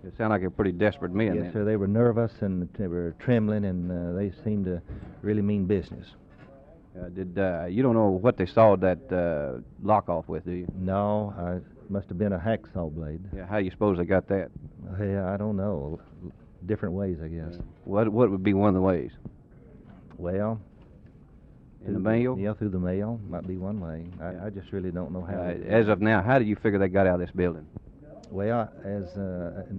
It sounded like they're pretty desperate men. Yes, sir. They were nervous and they were trembling, and they seemed to really mean business. You don't know what they sawed that lock off with, do you? No, it must have been a hacksaw blade. Yeah, how do you suppose they got that? Yeah, I don't know. Different ways, I guess. What would be one of the ways? Well, in the mail? Yeah, through the mail might be one way. I just really don't know how. As of now, how do you figure they got out of this building? Well,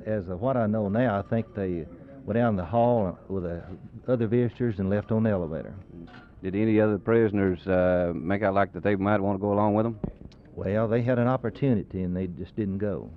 as of what I know now, I think they went down the hall with the other visitors and left on the elevator. Did any other prisoners make out like that they might want to go along with them? Well, they had an opportunity and they just didn't go.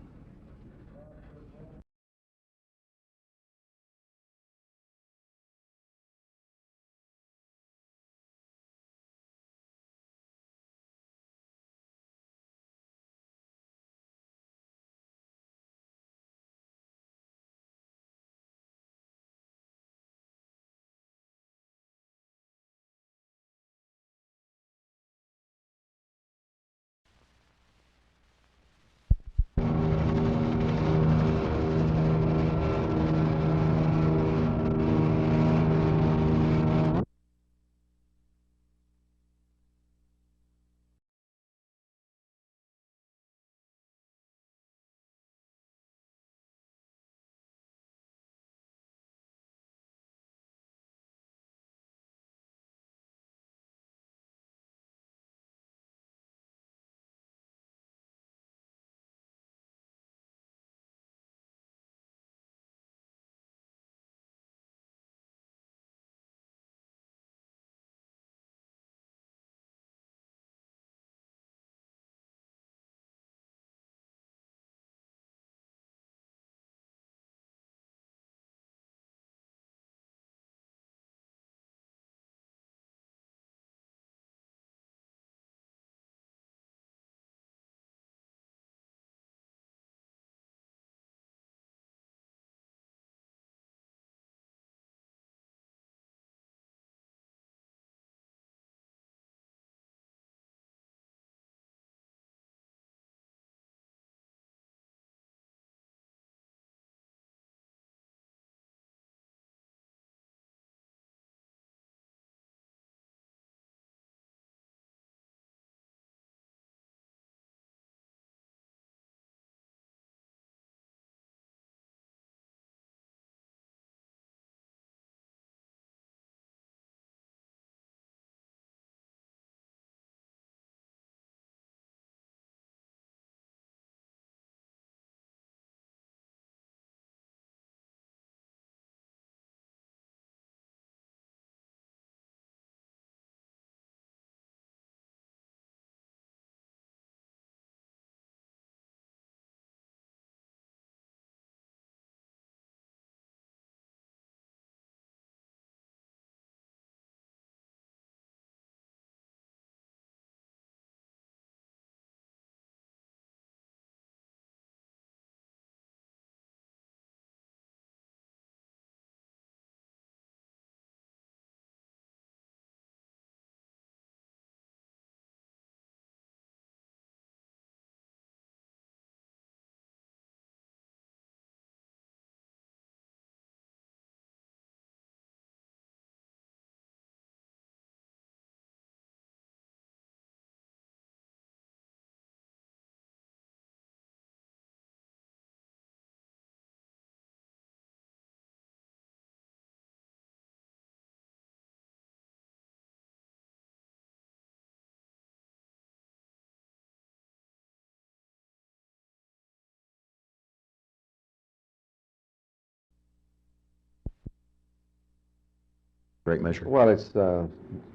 Great measure. Well, it's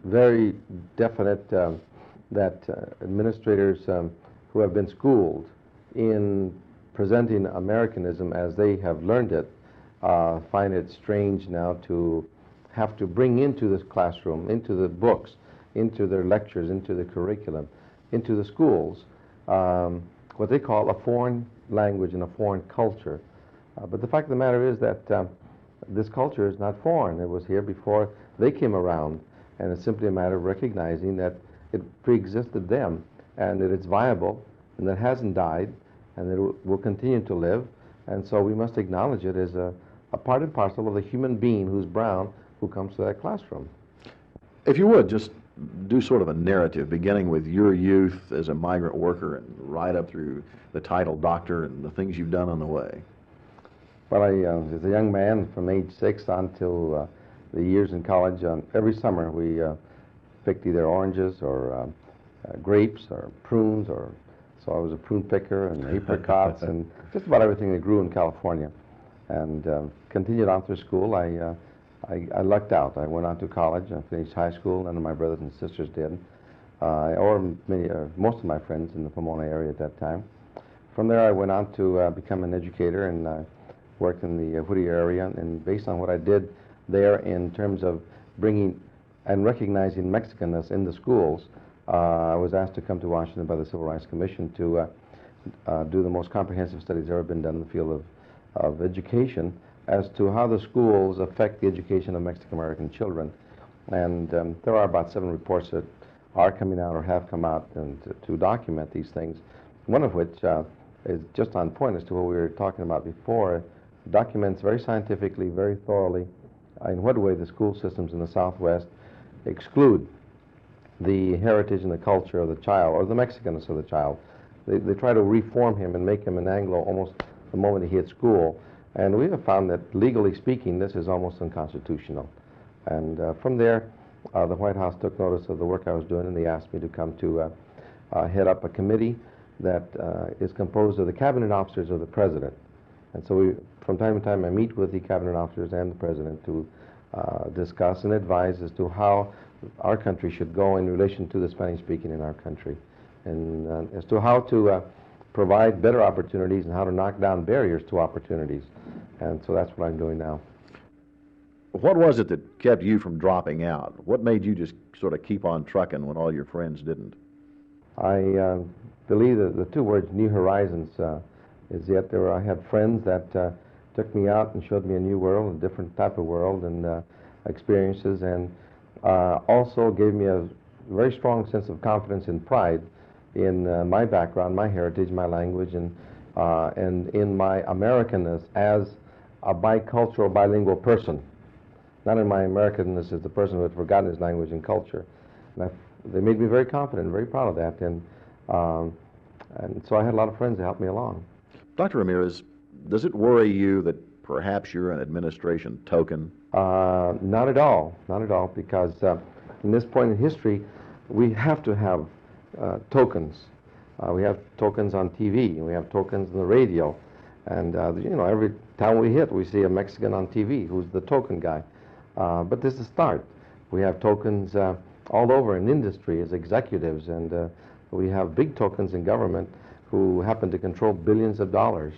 very definite that administrators who have been schooled in presenting Americanism as they have learned it find it strange now to have to bring into this classroom, into the books, into their lectures, into the curriculum, into the schools, what they call a foreign language and a foreign culture. But the fact of the matter is that this culture is not foreign. It was here before they came around, and it's simply a matter of recognizing that it pre-existed them, and that it's viable, and that it hasn't died, and that it will continue to live, And so we must acknowledge it as a part and parcel of the human being who's brown who comes to that classroom. If you would, just do sort of a narrative, beginning with your youth as a migrant worker and right up through the title doctor and the things you've done on the way. Well, as a young man from age 6 on till the years in college, every summer we picked either oranges or grapes or prunes, so I was a prune picker and apricots and just about everything that grew in California. And continued on through school. I lucked out. I went on to college. I finished high school. None of my brothers and sisters did, or most of my friends in the Pomona area at that time. From there, I went on to become an educator and worked in the Whittier area. And based on what I did there in terms of bringing and recognizing Mexicanness in the schools, I was asked to come to Washington by the Civil Rights Commission to do the most comprehensive studies ever been done in the field of education as to how the schools affect the education of Mexican American children. And there are about 7 reports that are coming out or have come out and to document these things, one of which is just on point as to what we were talking about before. Documents very scientifically, very thoroughly, in what way the school systems in the Southwest exclude the heritage and the culture of the child, or the Mexicanness of the child. They try to reform him and make him an Anglo almost the moment he hits school. And we have found that, legally speaking, this is almost unconstitutional. And from there, the White House took notice of the work I was doing, and they asked me to come to head up a committee that is composed of the cabinet officers of the president. And so from time to time, I meet with the cabinet officers and the president to discuss and advise as to how our country should go in relation to the Spanish-speaking in our country, and as to how to provide better opportunities and how to knock down barriers to opportunities. And so that's what I'm doing now. What was it that kept you from dropping out? What made you just sort of keep on trucking when all your friends didn't? I believe that the 2 words, New Horizons, is yet there. I had friends that took me out and showed me a new world, a different type of world and experiences, and also gave me a very strong sense of confidence and pride in my background, my heritage, my language, and in my Americanness as a bicultural, bilingual person. Not in my Americanness as the person who had forgotten his language and culture. And they made me very confident, very proud of that. And so I had a lot of friends that helped me along. Dr. Ramirez, does it worry you that perhaps you're an administration token? Not at all, not at all, because in this point in history, we have to have tokens. We have tokens on TV, and we have tokens on the radio. And, every town we hit, we see a Mexican on TV who's the token guy. But this is a start. We have tokens all over in industry as executives, and we have big tokens in government who happen to control billions of dollars,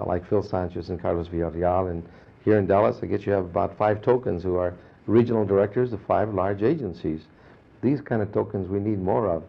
like Phil Sanchez and Carlos Villarreal. And here in Dallas, I guess you have about 5 tokens who are regional directors of 5 large agencies. These kind of tokens we need more of.